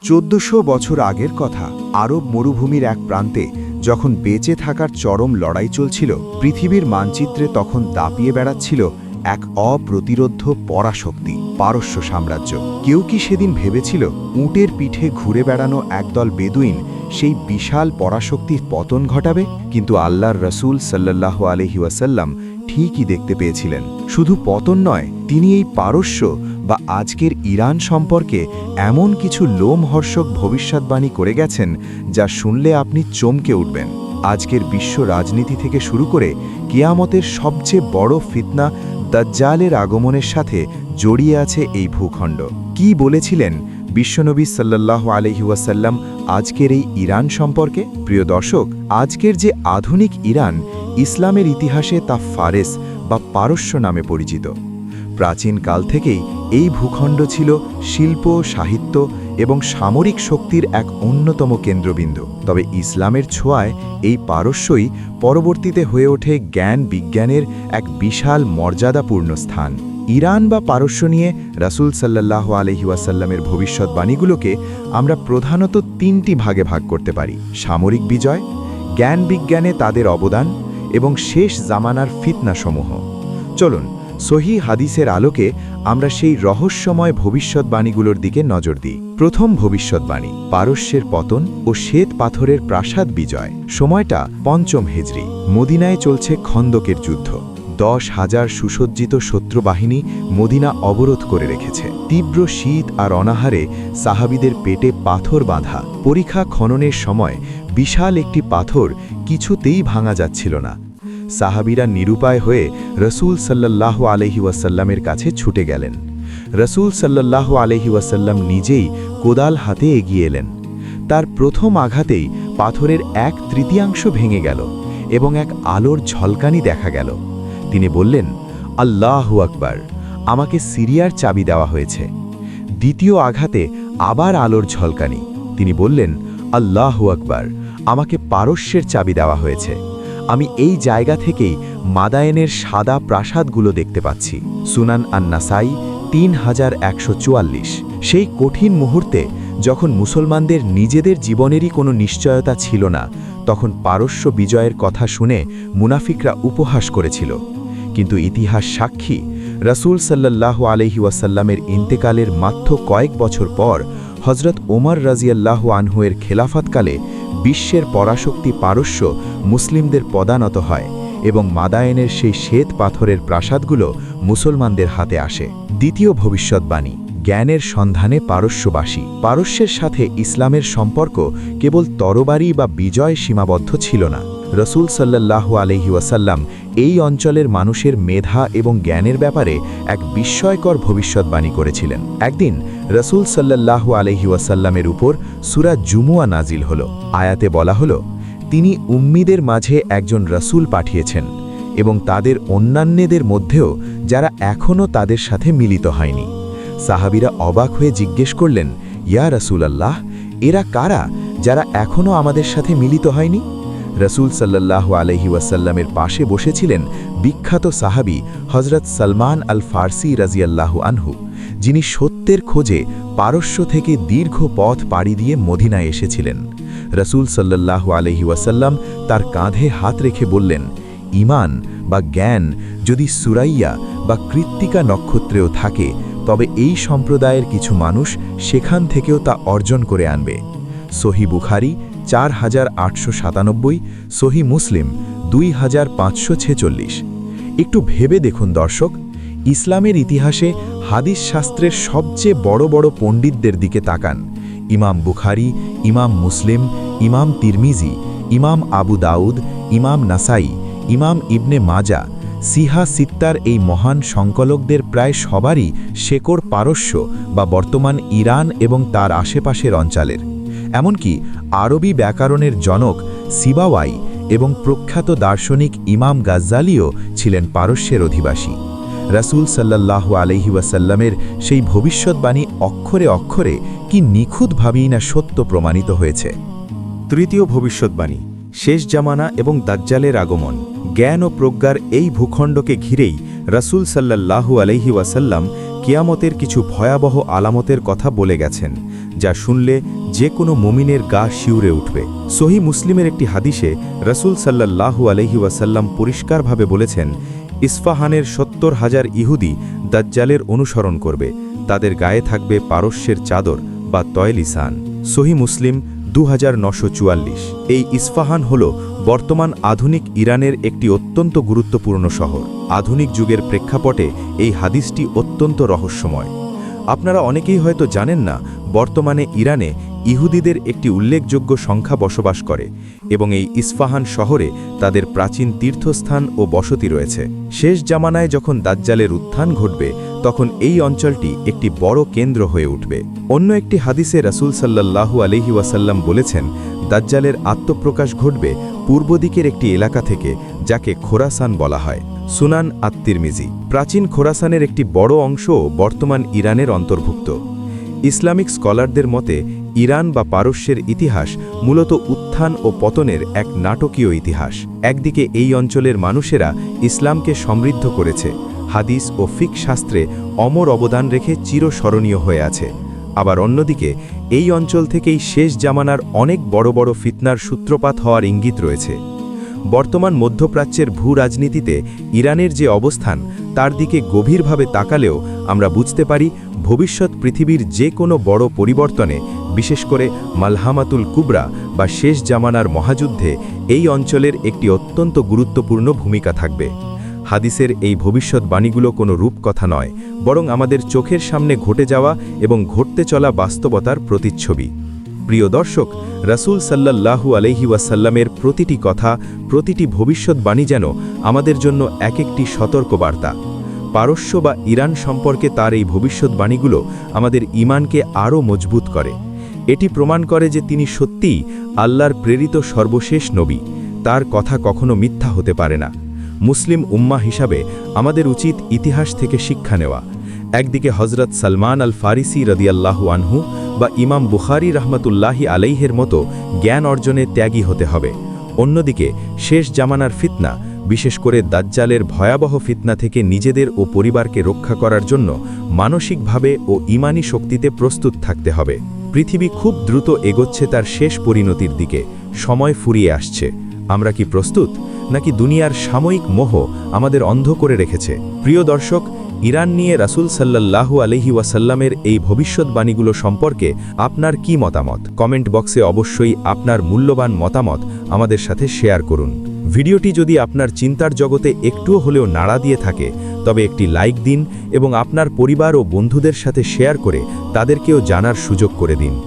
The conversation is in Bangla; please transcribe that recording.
1400 বছর আগের কথা, আরব মরুভূমির এক প্রান্তে যখন বেঁচে থাকার চরম লড়াই চলছিল, পৃথিবীর মানচিত্রে তখন দাপিয়ে বেড়াচ্ছিল এক অপ্রতিরোধ্য পরাশক্তি, পারস্য সাম্রাজ্য। কেউ কি সেদিন ভেবেছিল উটের পিঠে ঘুরে বেড়ানো একদল বেদুইন সেই বিশাল পরাশক্তির পতন ঘটাবে? কিন্তু আল্লাহর রসুল সাল্লাল্লাহু আলাইহি ওয়াসাল্লাম ঠিকই দেখতে পেয়েছিলেন। শুধু পতন নয়, তিনি এই পারস্য বা আজকের ইরান সম্পর্কে এমন কিছু লোমহর্ষক ভবিষ্যদ্বাণী করে গেছেন যা শুনলে আপনি চমকে উঠবেন। আজকের বিশ্ব রাজনীতি থেকে শুরু করে কিয়ামতের সবচেয়ে বড় ফিতনা দাজ্জালের আগমনের সাথে জড়িয়ে আছে এই ভূখণ্ড। কি বলেছিলেন বিশ্বনবী সাল্লাল্লাহু আলাইহি ওয়াসাল্লাম আজকের এই ইরান সম্পর্কে? প্রিয় দর্শক, আজকের যে আধুনিক ইরান, ইসলামের ইতিহাসে তা ফারেস বা পারস্য নামে পরিচিত। প্রাচীন কাল থেকেই এই ভূখণ্ড ছিল শিল্প, সাহিত্য এবং সামরিক শক্তির এক অন্যতম কেন্দ্রবিন্দু। তবে ইসলামের ছোঁয়ায় এই পারস্যই পরবর্তীতে হয়ে ওঠে জ্ঞান বিজ্ঞানের এক বিশাল মর্যাদাপূর্ণ স্থান। ইরান বা পারস্য নিয়ে রাসূল সাল্লাল্লাহু আলাইহি ওয়াসাল্লামের ভবিষ্যদ্বাণীগুলোকে আমরা প্রধানত তিনটি ভাগে ভাগ করতে পারি: সামরিক বিজয়, জ্ঞান বিজ্ঞানে তাদের অবদান এবং শেষ জামানার ফিতনাসমূহ। চলুন সহিহ হাদিসের আলোকে আমরা সেই রহস্যময় ভবিষ্যদ্বাণীগুলোর দিকে নজর দিই। প্রথম ভবিষ্যদ্বাণী: পারস্যের পতন ও শ্বেত পাথরের প্রাসাদ বিজয়। সময়টা ৫ম হিজরি। মদিনায় চলছে খন্দকের যুদ্ধ। ১০,০০০ সুসজ্জিত শত্রুবাহিনী মদিনা অবরোধ করে রেখেছে। তীব্র শীত আর অনাহারে সাহাবীদের পেটে পাথর বাঁধা। পরিখা খননের সময় বিশাল একটি পাথর কিছুতেই ভাঙা যাচ্ছিল না। সাহাবীরা নিরুপায় হয়ে রসূল সাল্লাল্লাহু আলাইহি ওয়াসাল্লামের কাছে ছুটে গেলেন। রসূল সাল্লাল্লাহু আলাইহি ওয়াসাল্লাম নিজেই কোদাল হাতে এগিয়ে এলেন। তার প্রথম আঘাতেই পাথরের ১/৩ ভেঙে গেল এবং এক আলোর ঝলকানি দেখা গেল। তিনি বললেন, আল্লাহু আকবার, আমাকে সিরিয়ার চাবি দেওয়া হয়েছে। দ্বিতীয় আঘাতে আবার আলোর ঝলকানি। তিনি বললেন, আল্লাহু আকবার, আমাকে পারস্যের চাবি দেওয়া হয়েছে। আমি এই জায়গা থেকেই মাদায়েনের সাদা প্রাসাদগুলো দেখতে পাচ্ছি। সুনান আন-নাসাই ৩১৪৪। সেই কঠিন মুহূর্তে যখন মুসলমানদের নিজেদের জীবনেরই কোনো নিশ্চয়তা ছিল না, তখন পারস্য বিজয়ের কথা শুনে মুনাফিকরা উপহাস করেছিল। কিন্তু ইতিহাস সাক্ষী, রাসূল সাল্লাল্লাহু আলাইহি ওয়াসাল্লামের ইন্তেকালের মাত্র কয়েক বছর পর হযরত ওমর রাদিয়াল্লাহু আনহু-এর খেলাফতকালে বিশ্বের পরাশক্তি পারস্য মুসলিমদের পদানত হয় এবং মাদায়েনের সেই শ্বেত পাথরের প্রাসাদগুলো মুসলমানদের হাতে আসে। দ্বিতীয় ভবিষ্যদ্বাণী: জ্ঞানের সন্ধানে পারস্যবাসী। পারস্যের সাথে ইসলামের সম্পর্ক কেবল তরবারি বা বিজয় সীমাবদ্ধ ছিল না। রসূল সাল্লাল্লাহু আলাইহি ওয়াসাল্লাম এই অঞ্চলের মানুষের মেধা এবং জ্ঞানের ব্যাপারে এক বিস্ময়কর ভবিষ্যদ্বাণী করেছিলেন। একদিন রসূল সাল্লাল্লাহু আলাইহি ওয়াসাল্লামের উপর সূরা জুমুয়া নাজিল হল। আয়াতে বলা হল, তিনি উম্মীদের মাঝে একজন রসূল পাঠিয়েছেন এবং তাদের অন্যান্যদের মধ্যেও যারা এখনও তাদের সাথে মিলিত হয়নি। সাহাবীরা অবাক হয়ে জিজ্ঞেস করলেন, ইয়া রাসূলাল্লাহ, এরা কারা যারা এখনও আমাদের সাথে মিলিত হয়নি? রসূল সাল্লাল্লাহু আলাইহি ওয়াসাল্লামের পাশে বসেছিলেন বিখ্যাত সাহাবী হযরত সালমান আল ফারসি রাদিয়াল্লাহু আনহু, যিনি সত্যের খোঁজে পারস্য থেকে দীর্ঘ পথ পাড়ি দিয়ে মদিনায় এসেছিলেন। রসূল সাল্লাল্লাহু আলাইহি ওয়াসাল্লাম তার কাঁধে হাত রেখে বললেন, ঈমান বা জ্ঞান যদি সুরাইয়া বা কৃত্তিকা নক্ষত্রেও থাকে, তবে এই সম্প্রদায়ের কিছু মানুষ সেখান থেকেও তা অর্জন করে আনবে। সহিহ বুখারী ৪৮৯৭, সহিহ মুসলিম ২৫৪৬। একটু ভেবে দেখুন দর্শক, ইসলামের ইতিহাসে হাদিস শাস্ত্রের সবচেয়ে বড় বড় পণ্ডিতদের দিকে তাকান। ইমাম বুখারী, ইমাম মুসলিম, ইমাম তিরমিজি, ইমাম আবু দাউদ, ইমাম নাসাই, ইমাম ইবনে মাজা, সিহা সিত্তার এই মহান সংকলকদের প্রায় সবারই শেকড় পারস্য বা বর্তমান ইরান এবং তার আশেপাশের অঞ্চলের। এমনকি আরবি ব্যাকরণের জনক সিবাওয়াই এবং প্রখ্যাত দার্শনিক ইমাম গাজ্জালিও ছিলেন পারস্যের অধিবাসী। রাসূল সাল্লাল্লাহু আলাইহি ওয়াসাল্লামের সেই ভবিষ্যদ্বাণী অক্ষরে অক্ষরে কি নিখুঁতভাবেই না সত্য প্রমাণিত হয়েছে। তৃতীয় ভবিষ্যদ্বাণী: শেষ জামানা এবং দাজ্জালের আগমন। জ্ঞান ও প্রজ্ঞার এই ভূখণ্ডকে ঘিরেই রাসূল সাল্লাল্লাহু আলাইহি ওয়াসাল্লাম কিয়ামতের কিছু ভয়াবহ আলামতের কথা বলে গেছেন, যা শুনলে যে কোনো মুমিনের গা শিউরে উঠবে। সহি মুসলিমের একটি হাদিসে রাসূল সাল্লাল্লাহু আলাইহি ওয়াসাল্লাম পরিষ্কারভাবে বলেছেন, ইস্ফাহানের ৭০,০০০ ইহুদি দাজ্জালের অনুসরণ করবে, তাদের গায়ে থাকবে পারস্যের চাদর বা তয়লিসান। সহি মুসলিম ২৯৪৪। এই ইস্ফাহান হল বর্তমান আধুনিক ইরানের একটি অত্যন্ত গুরুত্বপূর্ণ শহর। আধুনিক যুগের প্রেক্ষাপটে এই হাদিসটি অত্যন্ত রহস্যময়। আপনারা অনেকেই হয়তো জানেন না, বর্তমানে ইরানে ইহুদিদের একটি উল্লেখযোগ্য সংখ্যা বসবাস করে এবং এই ইস্ফাহান শহরে তাদের প্রাচীন তীর্থস্থান ও বসতি রয়েছে। শেষ জামানায় যখন দাজ্জালের উত্থান ঘটবে, তখন এই অঞ্চলটি একটি বড় কেন্দ্র হয়ে উঠবে। অন্য একটি হাদিসে রাসূল সাল্লাল্লাহু আলাইহি ওয়াসাল্লাম বলেছেন, দাজ্জালের আত্মপ্রকাশ ঘটবে পূর্ব দিকের একটি এলাকা থেকে, যাকে খোরাসান বলা হয়। সুনান আত-তিরমিজি। প্রাচীন খোরাসানের একটি বড় অংশ বর্তমান ইরানের অন্তর্ভুক্ত। ইসলামিক স্কলারদের মতে ইরান বা পারস্যের ইতিহাস মূলত উত্থান ও পতনের এক নাটকীয় ইতিহাস। একদিকে এই অঞ্চলের মানুষেরা ইসলামকে সমৃদ্ধ করেছে, হাদিস ও ফিক শাস্ত্রে অমর অবদান রেখে চিরস্মরণীয় হয়ে আছে। আবার অন্যদিকে এই অঞ্চল থেকেই শেষ জামানার অনেক বড় বড় ফিতনার সূত্রপাত হওয়ার ইঙ্গিত রয়েছে। বর্তমান মধ্যপ্রাচ্যের ভূ রাজনীতিতে ইরানের যে অবস্থান, তার দিকে গভীরভাবে তাকালেও আমরা বুঝতে পারি ভবিষ্যৎ পৃথিবীর যে কোনো বড় পরিবর্তনে, বিশেষ করে মালহামাতুল কুবরা বা শেষ জামানার মহাযুদ্ধে এই অঞ্চলের একটি অত্যন্ত গুরুত্বপূর্ণ ভূমিকা থাকবে। হাদিসের এই ভবিষ্যৎবাণীগুলো কোনো রূপকথা নয়, বরং আমাদের চোখের সামনে ঘটে যাওয়া এবং ঘটতে চলা বাস্তবতার প্রতিচ্ছবি। প্রিয় দর্শক, রাসূল সাল্লাল্লাহু আলাইহি ওয়াসাল্লামের প্রতিটি কথা, প্রতিটি ভবিষ্যৎবাণী যেন আমাদের জন্য এক একটি সতর্কবার্তা। পারস্য বা ইরান সম্পর্কে তার এই ভবিষ্যৎবাণীগুলো আমাদের ঈমানকে আরও মজবুত করে। এটি প্রমাণ করে যে তিনি সত্যিই আল্লাহর প্রেরিত সর্বশেষ নবী, তার কথা কখনো মিথ্যা হতে পারে না। মুসলিম উম্মাহ হিসাবে আমাদের উচিত ইতিহাস থেকে শিক্ষা নেওয়া। একদিকে হজরত সালমান আল ফারিসি রাদিয়াল্লাহু আনহু বা ইমাম বুখারী রাহমাতুল্লাহি আলাইহের মতো জ্ঞান অর্জনে ত্যাগী হতে হবে। অন্যদিকে শেষ জামানার ফিতনা, বিশেষ করে দাজ্জালের ভয়াবহ ফিতনা থেকে নিজেদের ও পরিবারকে রক্ষা করার জন্য মানসিকভাবে ও ঈমানী শক্তিতে প্রস্তুত থাকতে হবে। পৃথিবী খুব দ্রুত এগোচ্ছে তার শেষ পরিণতির দিকে, সময় ফুরিয়ে আসছে। আমরা কি প্রস্তুত, নাকি দুনিয়ার সাময়িক মোহ আমাদের অন্ধ করে রেখেছে? প্রিয় দর্শক, ইরান নিয়ে রাসূল সাল্লাল্লাহু আলাইহি ওয়াসাল্লামের এই ভবিষ্যৎবাণীগুলো সম্পর্কে আপনার কি মতামত? কমেন্ট বক্সে অবশ্যই আপনার মূল্যবান মতামত আমাদের সাথে শেয়ার করুন। ভিডিওটি যদি আপনার চিন্তার জগতে একটুও হলেও নাড়া দিয়ে থাকে, তবে একটি লাইক দিন এবং আপনার পরিবার ও বন্ধুদের সাথে শেয়ার করে তাদেরকেও জানার সুযোগ করে দিন।